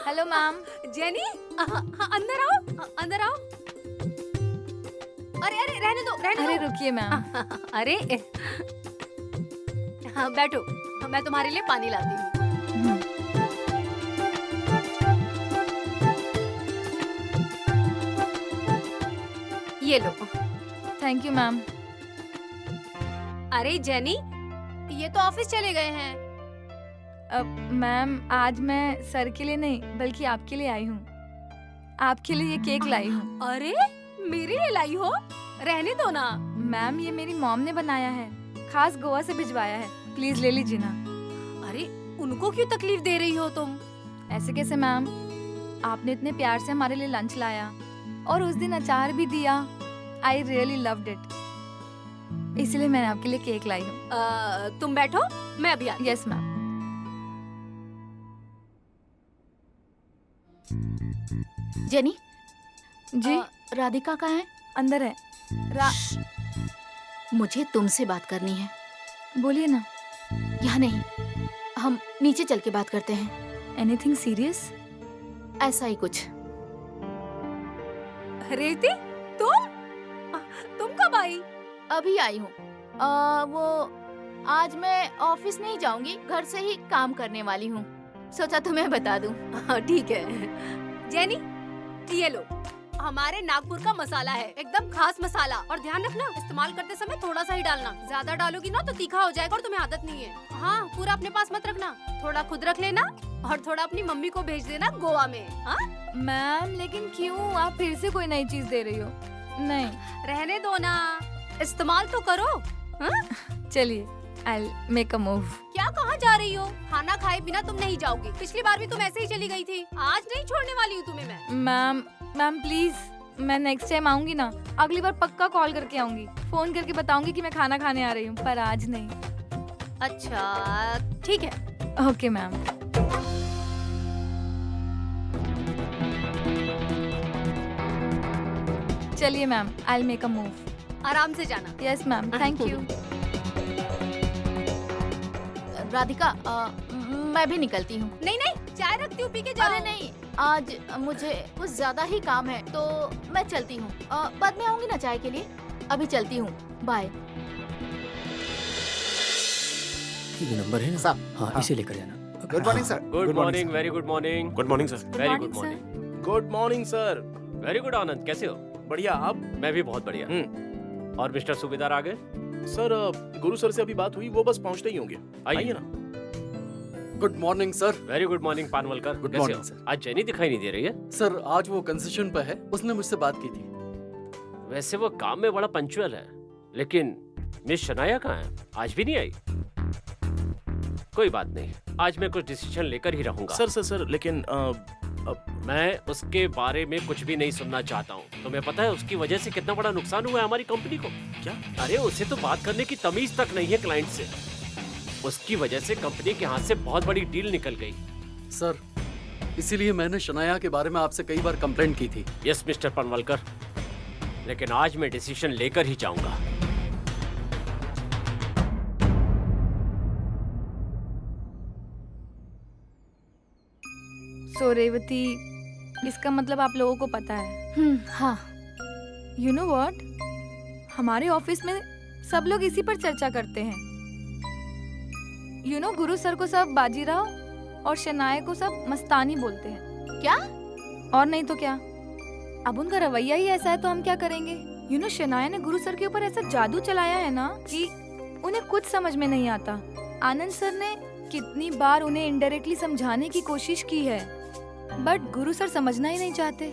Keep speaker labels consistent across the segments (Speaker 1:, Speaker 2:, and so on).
Speaker 1: Hello ma'am.
Speaker 2: Jenny, अंदर आओ, अंदर आओ। अरे अरे रहने दो, रहने
Speaker 1: अरे
Speaker 2: दो।
Speaker 1: रुकिए मैम।
Speaker 2: अरे हाँ बैठो, मैं तुम्हारे लिए पानी लाती हूँ। ये लो।
Speaker 1: Thank you ma'am.
Speaker 2: अरे जेनी, ये तो ऑफिस चले गए हैं।
Speaker 1: मैम आज मैं सर के लिए नहीं बल्कि आपके लिए आई हूँ। आपके लिए ये केक लाई हूँ।
Speaker 2: अरे मेरे लिए लाई हो? रहने दो ना।
Speaker 1: मैम ये मेरी मॉम ने बनाया है, खास गोवा से भिजवाया है, प्लीज ले लीजिए ना।
Speaker 2: अरे उनको क्यों तकलीफ दे रही हो तुम?
Speaker 1: ऐसे कैसे मैम, आपने इतने प्यार से हमारे लिए लंच लाया और उस दिन अचार भी दिया। आई रियली लव्ड इट, इसलिए मैंने आपके लिए केक लाई हूँ।
Speaker 2: तुम बैठो, मैं अभी आती।
Speaker 1: Yes ma'am.
Speaker 3: जेनी
Speaker 1: जी
Speaker 3: राधिका कहाँ है?
Speaker 1: अंदर है।
Speaker 3: मुझे तुमसे बात करनी है।
Speaker 1: बोलिए ना।
Speaker 3: यहाँ नहीं, हम नीचे चल के बात करते हैं।
Speaker 1: Anything serious?
Speaker 3: ऐसा ही कुछ।
Speaker 2: रेवती, तुम कब आई?
Speaker 3: अभी आई हूँ। वो आज मैं ऑफिस नहीं जाऊंगी, घर से ही काम करने वाली हूँ। सोचा तुम्हें बता दूं।
Speaker 2: ठीक है। जेनी, ये लो, हमारे नागपुर का मसाला है, एकदम खास मसाला। और ध्यान रखना, इस्तेमाल करते समय थोड़ा सा ही डालना, ज्यादा डालोगी ना तो तीखा हो जाएगा और तुम्हें आदत नहीं है। हाँ, पूरा अपने पास मत रखना, थोड़ा खुद रख लेना और थोड़ा अपनी मम्मी को भेज देना गोवा में। हाँ
Speaker 1: मैम लेकिन क्यों, आप फिर से कोई नई चीज दे रही हो? नहीं
Speaker 2: रहने दो ना, इस्तेमाल तो करो। हाँ?
Speaker 1: चलिए, I'll make a move.
Speaker 2: क्या कहाँ जा रही हो? खाना खाए बिना तुम नहीं जाओगी। पिछली बार भी तुम ऐसे ही चली गई थी। आज नहीं छोड़ने वाली हूँ तुम्हें मैं।
Speaker 1: मैम प्लीज, मैं नेक्स्ट टाइम आऊंगी ना, अगली बार पक्का कॉल करके आऊंगी, फोन करके बताऊंगी कि मैं खाना खाने आ रही हूँ, पर आज नहीं।
Speaker 2: अच्छा ठीक है।
Speaker 1: Okay ma'am. चलिए ma'am, I'll make a move.
Speaker 2: आराम से जाना।
Speaker 1: Yes ma'am, thank you.
Speaker 3: Radhika, मैं भी निकलती हूँ।
Speaker 2: नहीं नहीं, चाय रखती हूँ, पी के जाओ।
Speaker 3: अरे नहीं, आज मुझे कुछ ज्यादा ही काम है तो मैं चलती हूँ। बाद में आऊंगी ना चाय के लिए। अभी चलती हूँ, बाय।
Speaker 4: ये नंबर है ना
Speaker 5: साहब,
Speaker 4: हाँ,
Speaker 5: हाँ।
Speaker 4: इसे लेकर जाना।
Speaker 5: Good morning sir.
Speaker 6: Good morning, very good morning.
Speaker 5: Good morning sir.
Speaker 6: Very good morning.
Speaker 5: Good morning sir.
Speaker 6: Very good Anand, कैसे हो?
Speaker 5: बढ़िया, आप?
Speaker 6: मैं भी बहुत बढ़िया। और मिस्टर सूबेदार आ गए?
Speaker 5: सर गुरु सर से अभी बात हुई, वो बस पहुंचते ही होंगे। आइए ना।
Speaker 7: Good morning sir.
Speaker 6: Very good morning Panwalkar.
Speaker 7: Good
Speaker 6: कैसे
Speaker 7: morning,
Speaker 6: हो?
Speaker 7: sir.
Speaker 6: आज जेनी दिखाई नहीं दे रही है।
Speaker 7: सर आज वो कंसेशन पे है, उसने मुझसे बात की थी।
Speaker 6: वैसे वो काम में बड़ा पंचुअल है, लेकिन मिस शनाया कहाँ है? आज भी नहीं आई। कोई बात नहीं, आज मैं कुछ डिसीजन लेकर ही रहूंगा।
Speaker 5: सर लेकिन
Speaker 6: मैं उसके बारे में कुछ भी नहीं सुनना चाहता हूँ। तुम्हें पता है उसकी वजह से कितना बड़ा नुकसान हुआ है हमारी कंपनी को?
Speaker 5: क्या?
Speaker 6: अरे उसे तो बात करने की तमीज तक नहीं है क्लाइंट से। उसकी वजह से कंपनी के हाथ से बहुत बड़ी डील निकल गई।
Speaker 7: सर इसीलिए मैंने शनाया के बारे में आपसे कई बार कंप्लेंट की थी।
Speaker 6: यस मिस्टर पनवलकर, लेकिन आज मैं डिसीजन लेकर ही जाऊंगा।
Speaker 1: सो रेवती, इसका मतलब आप लोगों को पता है।
Speaker 3: हाँ।
Speaker 1: यू नो व्हाट, हमारे ऑफिस में सब लोग इसी पर चर्चा करते हैं। यू नो गुरु सर को सब बाजीराव और शनाया को सब मस्तानी बोलते हैं।
Speaker 3: क्या?
Speaker 1: और नहीं तो क्या, अब उनका रवैया ही ऐसा है तो हम क्या करेंगे। यू नो शनाया ने गुरु सर के ऊपर ऐसा जादू चलाया है ना कि उन्हें कुछ समझ में नहीं आता। आनंद सर ने कितनी बार उन्हें इनडायरेक्टली समझाने की कोशिश की है, बट गुरु सर समझना ही नहीं चाहते।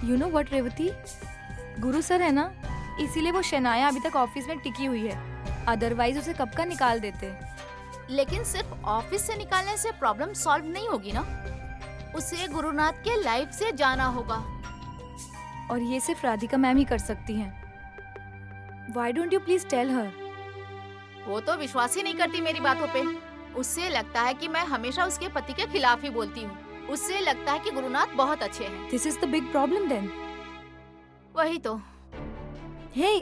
Speaker 1: You know what Revati, Guru sir है ना, इसीलिए वो शनाया अभी तक ऑफिस में टिकी हुई है, अदरवाइज उसे कब का निकाल देते।
Speaker 3: लेकिन सिर्फ ऑफिस से निकालने से प्रॉब्लम सॉल्व नहीं होगी ना, उसे गुरुनाथ के लाइफ से जाना होगा।
Speaker 1: और ये सिर्फ राधिका मैम ही कर सकती हैं। Why don't you please tell her?
Speaker 3: वो तो विश्वास ही नहीं करती मेरी बातों पे। उससे लगता है कि मैं हमेशा उसके पति के खिलाफ ही बोलती हूँ। उससे लगता है कि गुरुनाथ बहुत अच्छे हैं।
Speaker 1: This is the big problem then.
Speaker 3: वही तो।
Speaker 1: Hey,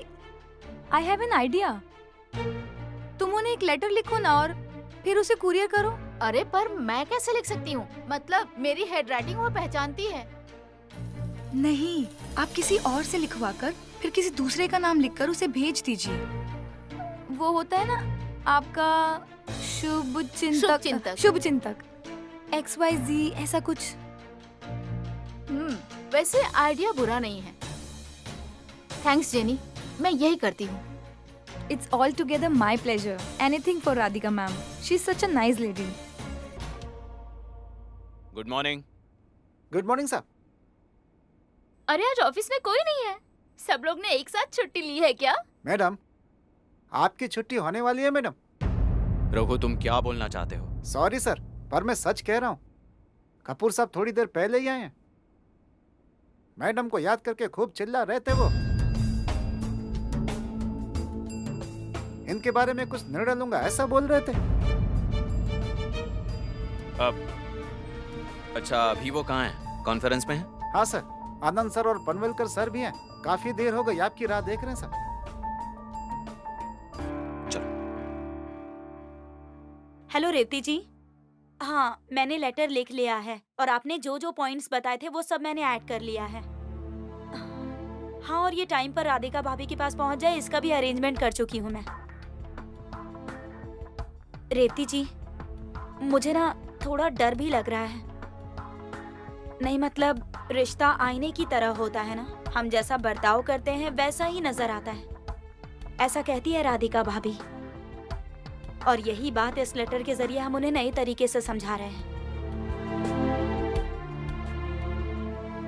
Speaker 1: I have an idea. तुम उन्हें एक लेटर लिखो ना और फिर उसे कुरियर करो।
Speaker 3: अरे पर मैं कैसे लिख सकती हूँ? मतलब मेरी हैंडराइटिंग वो पहचानती है।
Speaker 1: नहीं, आप किसी और से लिखवाकर फिर किसी दूसरे का नाम लिखकर उसे भेज दीजिए। वो होता है ना आपका
Speaker 3: शुभचिंतक।
Speaker 1: शुभचिंतक XYZ ऐसा कुछ।
Speaker 3: वैसे आइडिया बुरा नहीं है। थैंक्स जेनी, मैं यही करती हूँ।
Speaker 1: It's altogether my pleasure. Anything for Radhika ma'am. She's such a nice lady.
Speaker 8: Good morning.
Speaker 9: Good morning साहब।
Speaker 3: अरे आज ऑफिस में कोई नहीं है, सब लोग ने एक साथ छुट्टी ली है क्या?
Speaker 9: मैडम, आपकी छुट्टी होने वाली है मैडम।
Speaker 8: रघु, तुम क्या बोलना चाहते हो?
Speaker 9: सॉरी सर, पर मैं सच कह रहा हूँ। कपूर साहब थोड़ी देर पहले ही आए हैं। मैडम को याद करके खूब चिल्ला रहे थे वो। इनके बारे में कुछ निर्णय लूंगा ऐसा बोल रहे थे।
Speaker 8: अच्छा, अभी वो कहाँ हैं? कॉन्फ्रेंस में हैं?
Speaker 9: हाँ सर, आनंद सर और पनवेलकर सर भी हैं। काफी देर हो गई, आपकी राह देख रहे हैं सर।
Speaker 10: हेलो रेवती जी। हाँ, मैंने लेटर लिख लिया है और आपने जो जो पॉइंट्स बताए थे वो सब मैंने ऐड कर लिया है। हाँ, और ये टाइम पर राधिका भाभी के पास पहुंच जाए इसका भी अरेंजमेंट कर चुकी हूँ मैं। रेवती जी, मुझे ना थोड़ा डर भी लग रहा है। नहीं मतलब रिश्ता आईने की तरह होता है ना, हम जैसा बर्ताव करते हैं वैसा ही नजर आता है, ऐसा कहती है राधिका भाभी। और यही बात इस लेटर के जरिए हम उन्हें नए तरीके से समझा रहे हैं।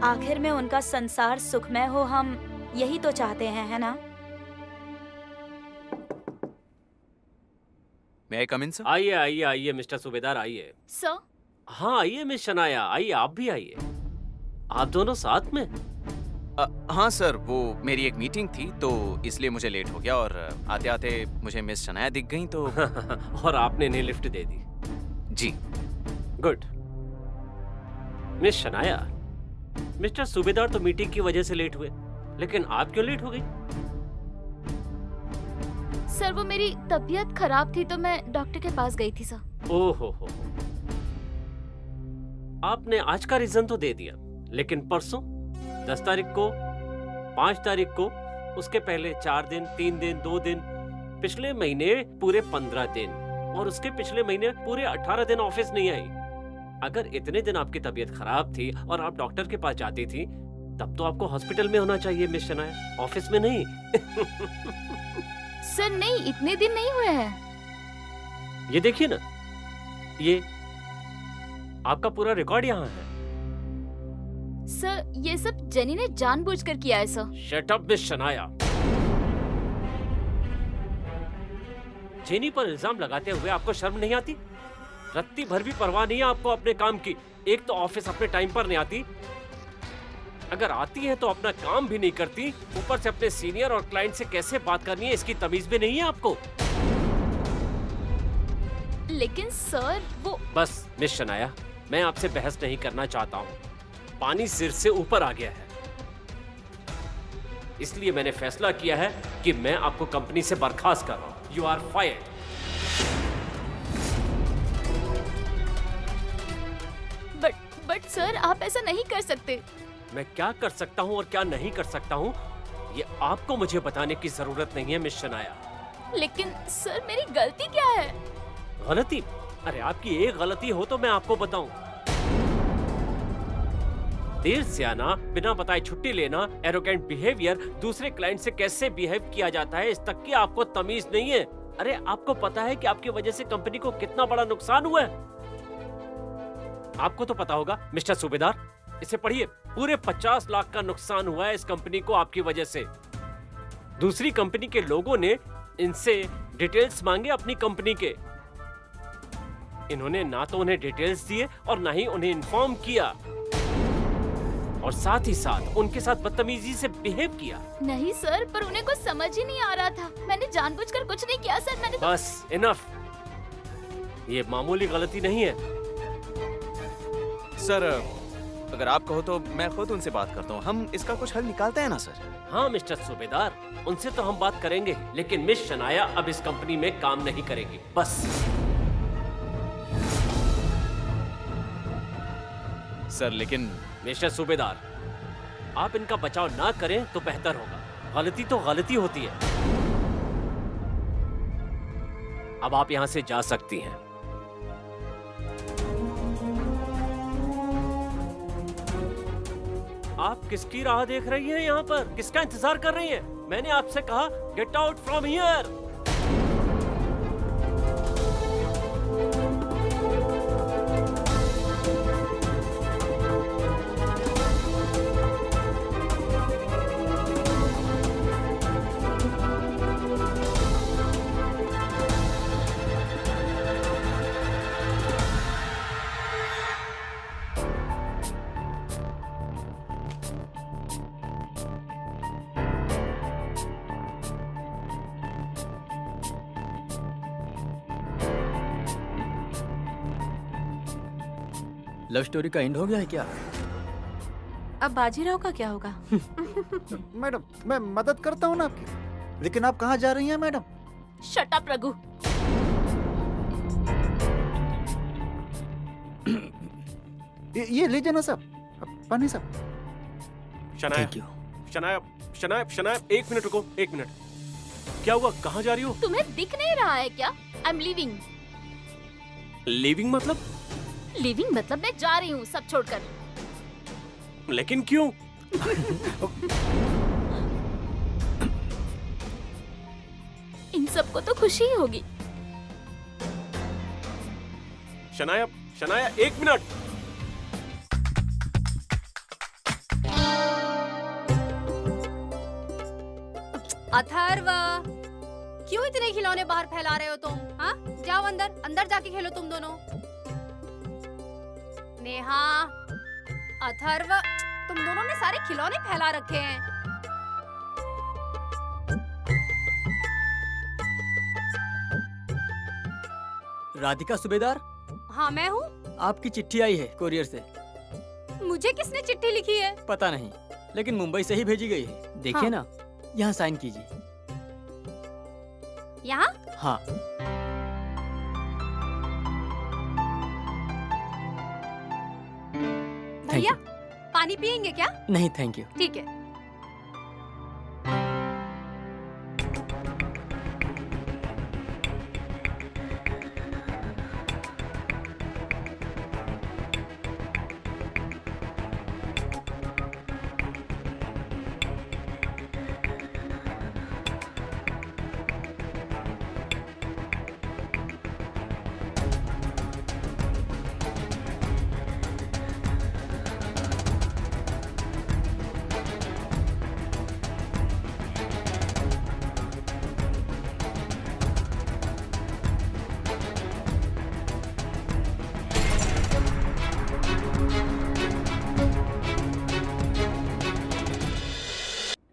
Speaker 10: आखिर में उनका संसार सुखमय हो, हम यही तो चाहते हैं, है ना?
Speaker 8: May I come in, sir?
Speaker 6: आइए आइए आइए मिस्टर सूबेदार, आइए।
Speaker 3: सर,
Speaker 6: हाँ आइए मिस शनाया, आइए आप भी आइए। आप दोनों साथ में?
Speaker 8: हाँ सर, वो मेरी एक मीटिंग थी तो इसलिए मुझे लेट हो गया और आते आते मुझे मिस शनाया दिख गई तो
Speaker 6: और आपने इन्हें लिफ्ट दे दी।
Speaker 8: जी।
Speaker 6: गुड। मिस शनाया, मिस्टर सूबेदार तो मीटिंग की वजह से लेट हुए, लेकिन आप क्यों लेट हो गई?
Speaker 3: सर वो मेरी तबीयत खराब थी तो मैं डॉक्टर के पास गई थी सर।
Speaker 6: ओहो हो। आपने आज का रीजन तो दे दिया, लेकिन परसों 10 तारीख को, 5 तारीख को, उसके पहले 4 दिन, 3 दिन, 2 दिन, पिछले महीने पूरे 15 दिन और उसके पिछले महीने पूरे 18 दिन ऑफिस नहीं आई। अगर इतने दिन आपकी तबीयत खराब थी और आप डॉक्टर के पास जाती थी, तब तो आपको हॉस्पिटल में होना चाहिए मिस शनाया, ऑफिस में नहीं।
Speaker 3: सर नहीं, इतने दिन नहीं हुए हैं।
Speaker 6: ये देखिए ना, ये आपका पूरा रिकॉर्ड यहाँ है।
Speaker 3: सर ये सब जेनी ने जानबूझकर किया है sir.
Speaker 6: Shut up miss Shanaya. Jenny पर इल्जाम लगाते हुए आपको शर्म नहीं आती? रत्ती भर भी परवाह नहीं है आपको अपने काम की। एक तो ऑफिस अपने टाइम पर नहीं आती, अगर आती है तो अपना काम भी नहीं करती, ऊपर से अपने सीनियर और क्लाइंट से कैसे बात करनी है इसकी तमीज भी नहीं है आपको।
Speaker 3: लेकिन सर वो
Speaker 6: बस मिस शनाया, मैं आपसे बहस नहीं करना चाहता हूँ। पानी सिर से ऊपर आ गया है, इसलिए मैंने फैसला किया है कि मैं आपको कंपनी से बर्खास्त कर रहा हूँ। You are fired.
Speaker 3: But sir आप ऐसा नहीं कर सकते।
Speaker 6: मैं क्या कर सकता हूँ और क्या नहीं कर सकता हूँ, ये आपको मुझे बताने की जरूरत नहीं है मिस शनाया।
Speaker 3: लेकिन सर मेरी गलती क्या है?
Speaker 6: गलती? अरे आपकी एक गलती हो तो मैं आपको बताऊं। देर से आना, बिना बताए छुट्टी लेना, एरोगेंट बिहेवियर, दूसरे क्लाइंट से कैसे बिहेव किया जाता है इस तक की आपको तमीज नहीं है। अरे आपको पता है कि आपकी वजह से कंपनी को कितना बड़ा नुकसान हुआ है? आपको तो पता होगा मिस्टर सूबेदार, इसे पढ़िए, पूरे 50 लाख का नुकसान हुआ है इस कंपनी को आपकी वजह से। दूसरी कंपनी के लोगों ने इनसे डिटेल्स मांगे अपनी कंपनी के, इन्होंने ना तो उन्हें डिटेल्स दिए और ना ही उन्हें इन्फॉर्म किया, और साथ ही साथ उनके साथ बदतमीजी से बिहेव किया।
Speaker 3: नहीं सर, पर उन्हें कुछ समझ ही नहीं आ रहा था। मैंने जानबूझकर कुछ नहीं किया सर, मैंने
Speaker 6: बस इनफ, ये मामूली गलती नहीं है।
Speaker 8: सर अगर आप कहो तो मैं खुद उनसे बात करता हूँ, हम इसका कुछ हल निकालते हैं ना सर।
Speaker 6: हाँ मिस्टर सूबेदार, उनसे तो हम बात करेंगे, लेकिन मिस शनाया अब इस कंपनी में काम नहीं करेगी, बस।
Speaker 8: सर लेकिन
Speaker 6: मिस्टर सूबेदार, आप इनका बचाव ना करें तो बेहतर होगा। गलती तो गलती होती है। अब आप यहां से जा सकती हैं। आप किसकी राह देख रही हैं यहाँ पर? किसका इंतजार कर रही हैं? मैंने आपसे कहा get out from here.
Speaker 4: Love story का एंड हो गया है क्या?
Speaker 3: अब बाजीराव का क्या होगा?
Speaker 9: मैडम मैं मदद करता हूँ ना आपकी, लेकिन आप कहाँ जा रही हैं मैडम?
Speaker 3: Shut up Raghu.
Speaker 9: ये लीजिए ना साहब, पानी साहब।
Speaker 5: Shanaya,
Speaker 4: thank you.
Speaker 5: शनाया, शनाया, शनाया, एक मिनट रुको, एक मिनट। क्या हुआ? कहाँ जा रही हो?
Speaker 3: तुम्हें दिख नहीं रहा है क्या? I am leaving.
Speaker 5: लीविंग मतलब?
Speaker 3: लीविंग मतलब मैं जा रही हूँ सब छोड़कर।
Speaker 5: लेकिन क्यों?
Speaker 3: इन सबको तो खुशी ही होगी।
Speaker 5: शनाया, शनाया, एक मिनट।
Speaker 2: अथर्व, क्यों इतने खिलौने बाहर फैला रहे हो तुम? हाँ, जाओ अंदर, अंदर जाके खेलो तुम दोनों। नेहा, अथर्व, तुम दोनों ने सारे खिलौने फैला रखे हैं।
Speaker 4: राधिका सूबेदार,
Speaker 2: हाँ मैं हूँ।
Speaker 4: आपकी चिट्ठी आई है कोरियर से।
Speaker 2: मुझे किसने चिट्ठी लिखी है?
Speaker 4: पता नहीं, लेकिन मुंबई से ही भेजी गई है। देखिए
Speaker 2: हाँ।
Speaker 4: ना, यहाँ साइन कीजिए।
Speaker 2: यहाँ?
Speaker 4: हाँ।
Speaker 2: भैया,
Speaker 4: you.
Speaker 2: पानी पियेंगे क्या?
Speaker 4: नहीं थैंक यू।
Speaker 2: ठीक है।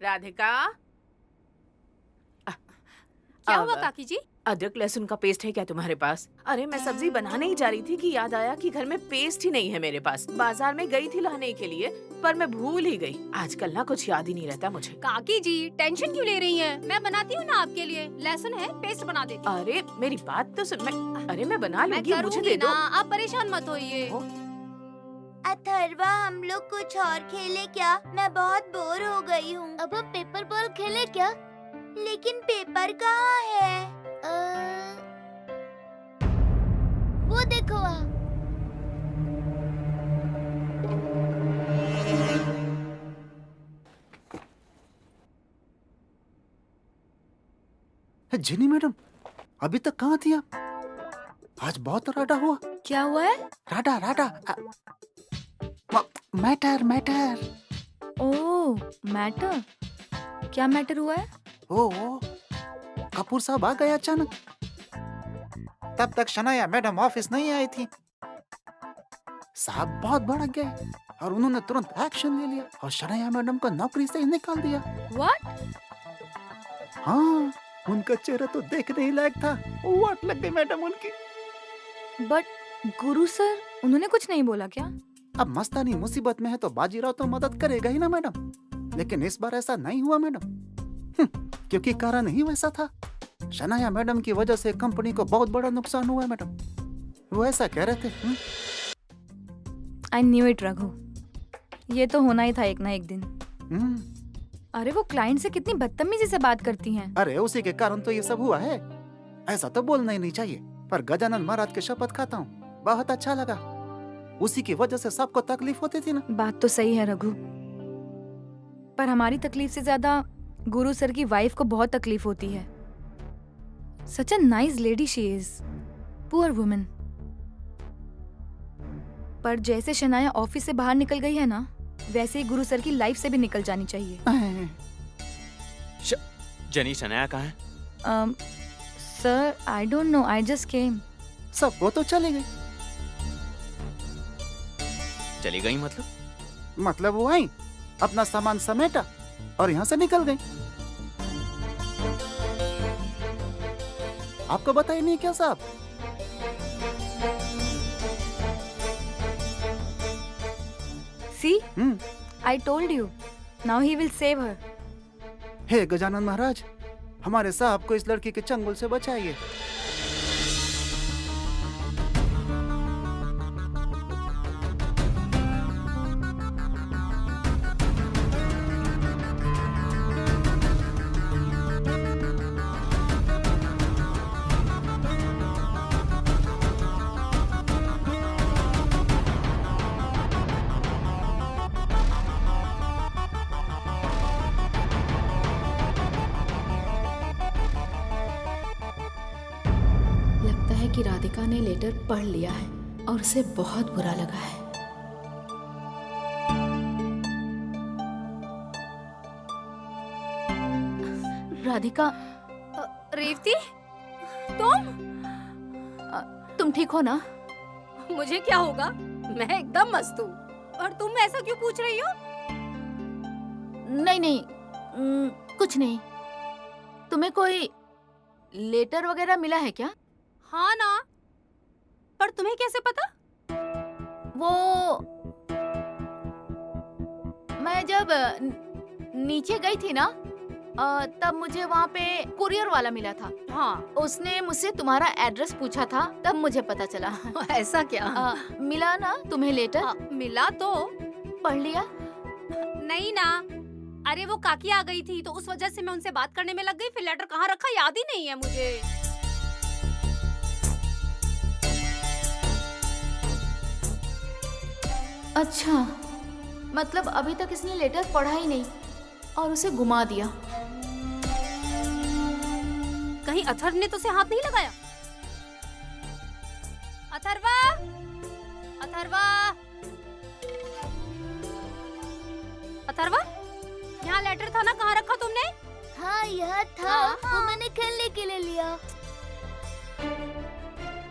Speaker 11: राधिका,
Speaker 2: क्या हुआ काकी जी?
Speaker 11: अदरक लहसुन का पेस्ट है क्या तुम्हारे पास? अरे मैं सब्जी बनाने ही जा रही थी कि याद आया कि घर में पेस्ट ही नहीं है मेरे पास। बाजार में गई थी लाने के लिए, पर मैं भूल ही गई। आजकल ना कुछ याद ही नहीं रहता मुझे।
Speaker 2: काकी जी टेंशन क्यों ले रही हैं? मैं बनाती हूँ ना आपके लिए। लहसुन है, पेस्ट बना देती हूँ।
Speaker 11: अरे मेरी बात तो सुन। मैं बना
Speaker 2: मैं
Speaker 11: लूंगी, मुझे
Speaker 2: करूँगी
Speaker 11: दे दो।
Speaker 2: ना, आप परेशान मत होइए।
Speaker 10: अथर्वा, हम लोग कुछ और खेले क्या? मैं बहुत बोर हो गई हूँ। अब हम पेपर बॉल खेले क्या? लेकिन पेपर कहाँ है? वो देखो वहाँ।
Speaker 9: जिनी मैडम, अभी तक कहाँ थी आप? आज बहुत राडा हुआ।
Speaker 1: क्या हुआ है?
Speaker 9: राडा राडा मैटर मैटर।
Speaker 1: ओह, मैटर? क्या मैटर हुआ है?
Speaker 9: ओ कपूर साहब आ गए अचानक। तब तक शनाया मैडम ऑफिस नहीं आई थी। साहब बहुत भड़क गए और उन्होंने तुरंत एक्शन ले लिया और शनाया मैडम को नौकरी से ही निकाल दिया।
Speaker 1: What?
Speaker 9: हाँ, उनका चेहरा तो देखने ही लायक था। वाट लग गई मैडम उनकी।
Speaker 1: बट गुरु सर, उन्होंने कुछ नहीं बोला क्या?
Speaker 9: अब मस्तानी मुसीबत में है तो बाजीराव तो मदद करेगा ही ना मैडम। लेकिन इस बार ऐसा नहीं हुआ मैडम, क्योंकि कारण ही वैसा था। शनाया मैडम की वजह से कंपनी को बहुत बड़ा नुकसान हुआ है मैडम। वो ऐसा कह रहे थे।
Speaker 1: आई न्यू इट रघु, ये तो होना ही था एक ना एक दिन। अरे वो क्लाइंट से कितनी बदतमीजी से बात करती हैं।
Speaker 9: अरे उसी के कारण तो ये सब हुआ है। ऐसा तो बोलना ही नहीं चाहिए, पर गजानन महाराज की शपथ खाता हूँ, बहुत अच्छा लगा। उसी की वजह से सबको तकलीफ होती थी ना।
Speaker 1: बात तो सही है रघु, पर हमारी तकलीफ से ज्यादा गुरु सर की वाइफ को बहुत तकलीफ होती है। Such a nice lady she is, poor woman. पर जैसे शनाया ऑफिस से बाहर निकल गई है ना, वैसे ही गुरु सर की लाइफ से भी निकल जानी चाहिए।
Speaker 8: जेनी, शनाया कहाँ है?
Speaker 1: Sir I don't know, I just came.
Speaker 9: सब वो तो चली गई।
Speaker 8: चली गई
Speaker 9: मतलब वो आई, अपना सामान समेटा और यहाँ से निकल गई। आपको बताया नहीं क्या साहब?
Speaker 1: See, I told you. Now he will save her.
Speaker 9: हे गजानन महाराज, हमारे साहब को इस लड़की के चंगुल से बचाइए।
Speaker 3: लगता है कि राधिका ने लेटर पढ़ लिया है और उसे बहुत बुरा लगा है। राधिका,
Speaker 2: रेवती,
Speaker 3: तुम ठीक हो ना?
Speaker 2: मुझे क्या होगा, मैं एकदम मस्त हूँ। और तुम ऐसा क्यों पूछ रही हो?
Speaker 3: नहीं, कुछ नहीं। तुम्हें कोई लेटर वगैरह मिला है क्या?
Speaker 2: हाँ ना, पर तुम्हें कैसे पता?
Speaker 3: वो मैं जब नीचे गई थी ना, तब मुझे वहाँ पे कुरियर वाला मिला था।
Speaker 2: हाँ,
Speaker 3: उसने मुझसे तुम्हारा एड्रेस पूछा था, तब मुझे पता चला।
Speaker 2: ऐसा क्या?
Speaker 3: मिला ना तुम्हें लेटर?
Speaker 2: मिला तो
Speaker 3: पढ़ लिया?
Speaker 2: नहीं ना, अरे वो काकी आ गई थी तो उस वजह से मैं उनसे बात करने में लग गई। फिर लेटर कहाँ रखा याद ही नहीं है मुझे।
Speaker 3: अच्छा, मतलब अभी तक इसने लेटर पढ़ा ही नहीं और उसे घुमा दिया।
Speaker 2: कहीं अथर्व ने तो उसे हाथ नहीं लगाया? अथर्वा, अथर्वा, अथर्वा, यहाँ लेटर था ना, कहाँ रखा तुमने?
Speaker 10: हाँ यह था। वो मैंने खेलने के लिए लिया।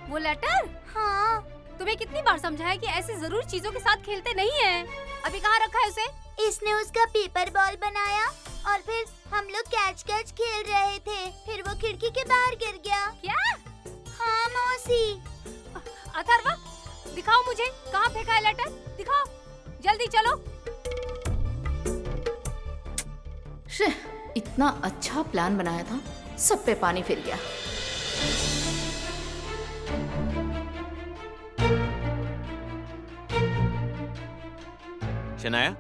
Speaker 2: वो लेटर?
Speaker 10: हाँ।
Speaker 2: तुम्हें कितनी बार समझाया कि ऐसी जरूर चीजों के साथ खेलते नहीं हैं। अभी कहाँ रखा है उसे?
Speaker 10: इसने उसका पेपर बॉल बनाया और फिर हम लोग कैच कैच खेल रहे थे, फिर वो खिड़की के बाहर गिर गया।
Speaker 2: क्या?
Speaker 10: हाँ मौसी।
Speaker 2: अथर्वा, दिखाओ मुझे, कहाँ फेंका है लेटर? दिखाओ, जल्दी चलो।
Speaker 3: इतना अच्छा प्लान बनाया था, सब पे पानी फिर गया।
Speaker 8: शनाया,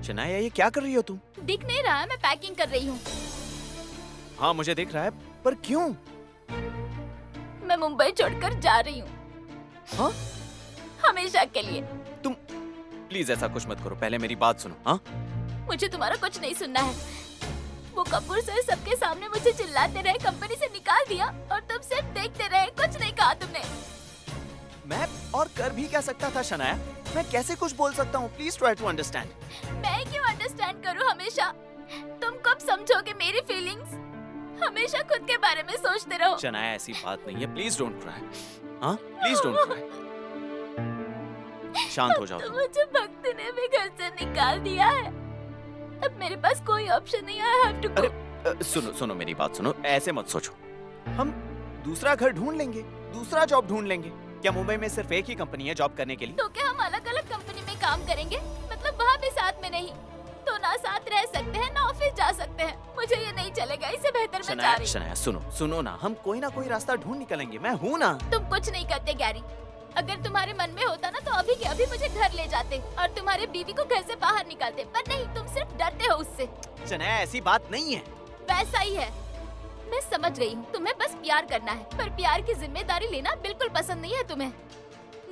Speaker 8: शनाया, ये क्या कर रही हो तुम?
Speaker 10: दिख नहीं रहा है, मैं पैकिंग कर रही हूँ।
Speaker 8: हाँ मुझे दिख रहा है, पर क्यों?
Speaker 10: मैं मुंबई छोड़कर जा रही हूँ।
Speaker 8: हाँ?
Speaker 10: हमेशा के लिए।
Speaker 8: तुम प्लीज ऐसा कुछ मत करो, पहले मेरी बात सुनो। हाँ,
Speaker 10: मुझे तुम्हारा कुछ नहीं सुनना है। वो कपूर सर सबके सामने मुझे चिल्लाते रहे, कंपनी से निकाल दिया और तुम सिर्फ देखते रहे, कुछ नहीं कहा तुमने।
Speaker 8: मैं और कर भी क्या सकता था शनाया? मैं कैसे कुछ बोल सकता हूँ? Please try to understand.
Speaker 10: मैं क्यों अंडरस्टैंड करूँ हमेशा? तुम कब समझोगे मेरी फीलिंग्स? हमेशा खुद के बारे में सोचते रहो।
Speaker 8: शनाया, ऐसी बात नहीं है, प्लीज डोंट क्राई। हाँ, प्लीज डोंट क्राई। शांत हो जाओ।
Speaker 10: तो मुझे भक्ति ने भी घर से निकाल दिया है। अब मेरे पास कोई ऑप्शन नहीं है। I have to go.
Speaker 8: अरे सुनो मेरी बात सुनो, ऐसे मत सोचो। हम दूसरा घर ढूंढ लेंगे, दूसरा जॉब ढूंढ लेंगे। क्या मुंबई में सिर्फ एक ही कंपनी है जॉब करने के लिए?
Speaker 10: तो क्या हम अलग अलग कंपनी में काम करेंगे? मतलब वहाँ भी साथ में नहीं, तो ना साथ रह सकते हैं ना ऑफिस जा सकते हैं। मुझे ये नहीं चलेगा, इससे बेहतर मैं जा रही हूँ।
Speaker 8: शनाया सुनो ना, हम कोई ना कोई रास्ता ढूंढ निकलेंगे। मैं हूँ ना।
Speaker 10: तुम कुछ नहीं करते गैरी। अगर तुम्हारे मन में होता ना तो अभी के अभी मुझे घर ले जाते और तुम्हारे बीवी को घर से बाहर निकालते, पर नहीं, तुम सिर्फ डरते हो उससे।
Speaker 8: शनाया ऐसी बात नहीं है।
Speaker 10: वैसा ही है। मैं समझ गई हूँ, तुम्हें बस प्यार करना है, पर प्यार की जिम्मेदारी लेना बिल्कुल पसंद नहीं है तुम्हें।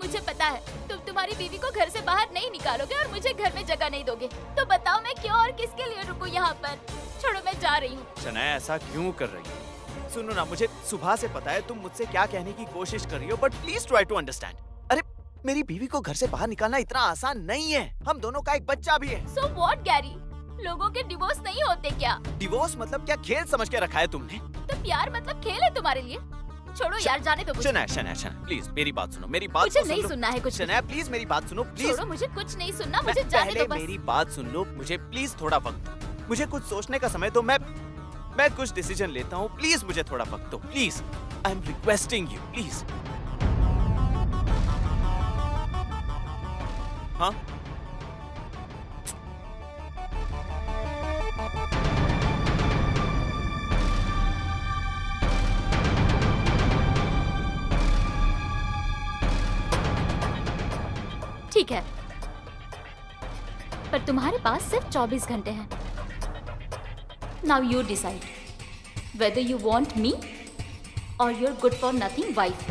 Speaker 10: मुझे पता है तुम तुम्हारी बीवी को घर से बाहर नहीं निकालोगे और मुझे घर में जगह नहीं दोगे, तो बताओ मैं क्यों और किसके लिए रुकूं यहाँ पर। छोड़ो, मैं जा रही हूँ।
Speaker 8: शनाया ऐसा क्यों कर रही है? सुनो ना, मुझे सुबह से पता है तुम मुझसे क्या कहने की कोशिश कर रही हो, but please try to understand. अरे मेरी बीवी को घर से बाहर निकालना इतना आसान नहीं है। हम दोनों का एक बच्चा भी है।
Speaker 10: So what, Gary? लोगों के डिवोर्स नहीं होते क्या?
Speaker 8: डिवोर्स मतलब क्या खेल समझ के रखा है तुमने?
Speaker 10: तो प्यार मतलब खेल है तुम्हारे लिए? छोड़ो यार, जाने दो मुझे।
Speaker 8: शनाया, शनाया, शनाया, प्लीज मेरी बात सुनो, मेरी बात
Speaker 10: मुझे
Speaker 8: तो
Speaker 10: नहीं
Speaker 8: सुन लो।
Speaker 10: सुनना है कुछ।
Speaker 8: शनाया प्लीज मेरी बात सुनो, प्लीज।
Speaker 10: छोड़ो, मुझे कुछ नहीं सुनना, मुझे जाने
Speaker 8: पहले
Speaker 10: दो बस।
Speaker 8: मेरी बात सुन लो, मुझे प्लीज थोड़ा वक्त दो। मुझे कुछ सोचने का समय दो, मैं कुछ डिसीजन लेता हूँ। प्लीज मुझे थोड़ा वक्त दो, please. I am requesting you, please. हाँ,
Speaker 10: ठीक है, पर तुम्हारे पास सिर्फ 24 घंटे हैं। Now you decide whether you want me or your good for nothing wife.